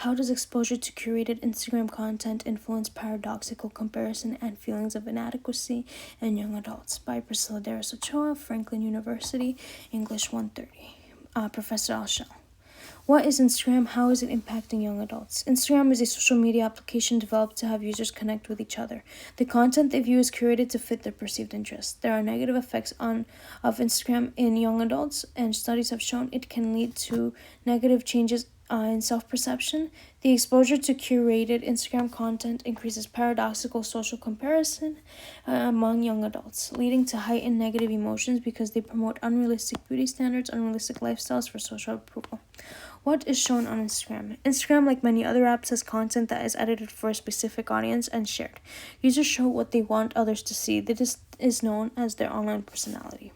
How does exposure to curated Instagram content influence paradoxical comparison and feelings of inadequacy in young adults? By Priscilla Darris Ochoa, Franklin University, English 130. Professor Alshel. What is Instagram? How is it impacting young adults? Instagram is a social media application developed to have users connect with each other. The content they view is curated to fit their perceived interests. There are negative effects of Instagram in young adults, and studies have shown it can lead to negative changes in self-perception. The exposure to curated Instagram content increases paradoxical social comparison among young adults, leading to heightened negative emotions because they promote unrealistic beauty standards, unrealistic lifestyles for social approval. What is shown on Instagram? Instagram, like many other apps, has content that is edited for a specific audience and shared. Users show what they want others to see. This is known as their online personality.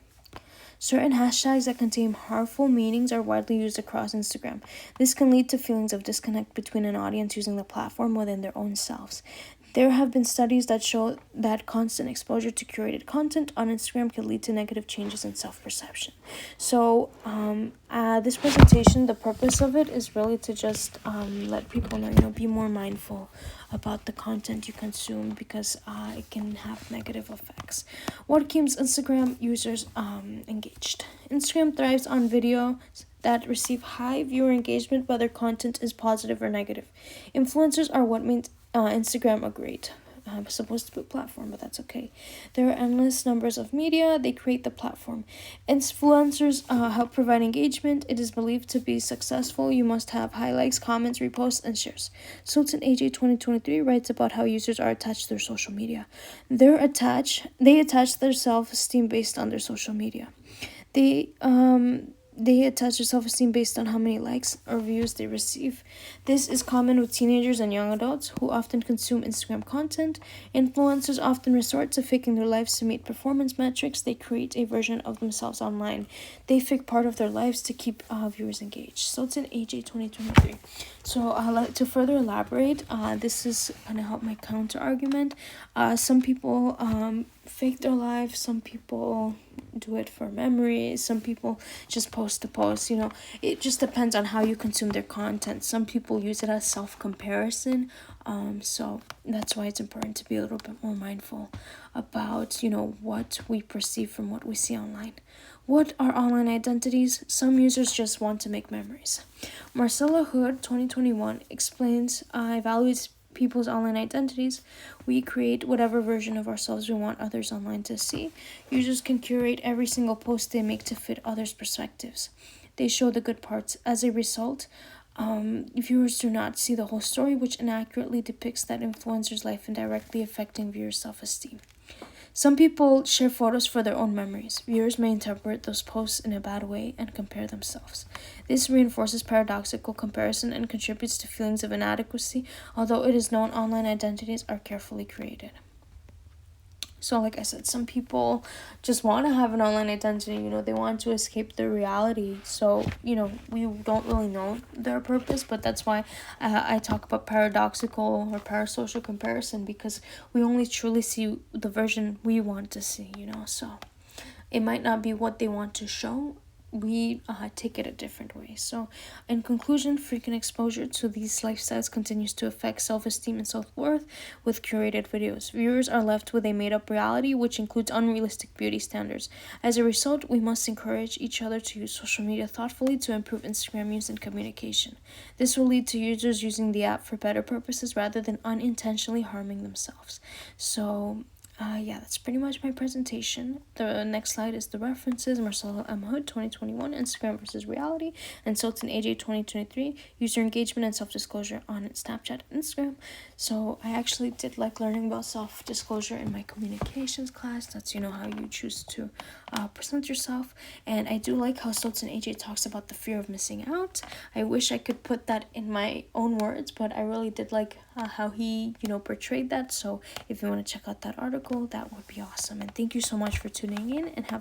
Certain hashtags that contain harmful meanings are widely used across Instagram. This can lead to feelings of disconnect between an audience using the platform within their own selves. There have been studies that show that constant exposure to curated content on Instagram can lead to negative changes in self-perception. So, this presentation, the purpose of it is really to just let people know, be more mindful about the content you consume because it can have negative effects. What keeps Instagram users engaged? Instagram thrives on videos that receive high viewer engagement, whether content is positive or negative. Influencers are what makes Instagram a great supposed to be a platform, but that's okay. There are endless numbers of media. They create the platform. Influencers help provide engagement. It is believed to be successful. You must have high likes, comments, reposts, and shares. Sultan AJ 2023 writes about how users are attached to their social media. They attach their self-esteem based on their social media. They attach their self-esteem based on how many likes or views they receive. This is common with teenagers and young adults who often consume Instagram content. Influencers often resort to faking their lives to meet performance metrics. They create a version of themselves online. They fake part of their lives to keep viewers engaged. So it's in AJ 2023. So to further elaborate, this is going to help my counter argument. Some people fake their life. Some people do it for memories. Some people just post to post. It just depends on how you consume their content. Some people use it as self-comparison. So that's why it's important to be a little bit more mindful about, what we perceive from what we see online. What are online identities? Some users just want to make memories. Marcella Hood, 2021, explains, evaluates people's online identities. We create whatever version of ourselves we want others online to see. Users can curate every single post they make to fit others' perspectives. They show the good parts. As a result, viewers do not see the whole story, which inaccurately depicts that influencer's life and directly affecting viewers' self-esteem. Some people share photos for their own memories. Viewers may interpret those posts in a bad way and compare themselves. This reinforces paradoxical comparison and contributes to feelings of inadequacy, although it is known online identities are carefully created. So like I said, some people just want to have an online identity, they want to escape their reality. So, we don't really know their purpose, but that's why I talk about paradoxical or parasocial comparison, because we only truly see the version we want to see, so it might not be what they want to show. We take it a different way. So in conclusion, frequent exposure to these lifestyles continues to affect self-esteem and self-worth with curated videos. Viewers are left with a made-up reality, which includes unrealistic beauty standards. As a result, we must encourage each other to use social media thoughtfully to improve Instagram use and communication. This will lead to users using the app for better purposes rather than unintentionally harming themselves. So that's pretty much my presentation. The next slide is the references. Marcella M. Hood, 2021, Instagram versus reality, and Sultan AJ, 2023, user engagement and self-disclosure on Snapchat and Instagram. So I actually did like learning about self-disclosure in my communications class. That's, how you choose to present yourself. And I do like how Sultan AJ talks about the fear of missing out. I wish I could put that in my own words, but I really did like how he, portrayed that. So if you want to check out that article, that would be awesome. And thank you so much for tuning in, and have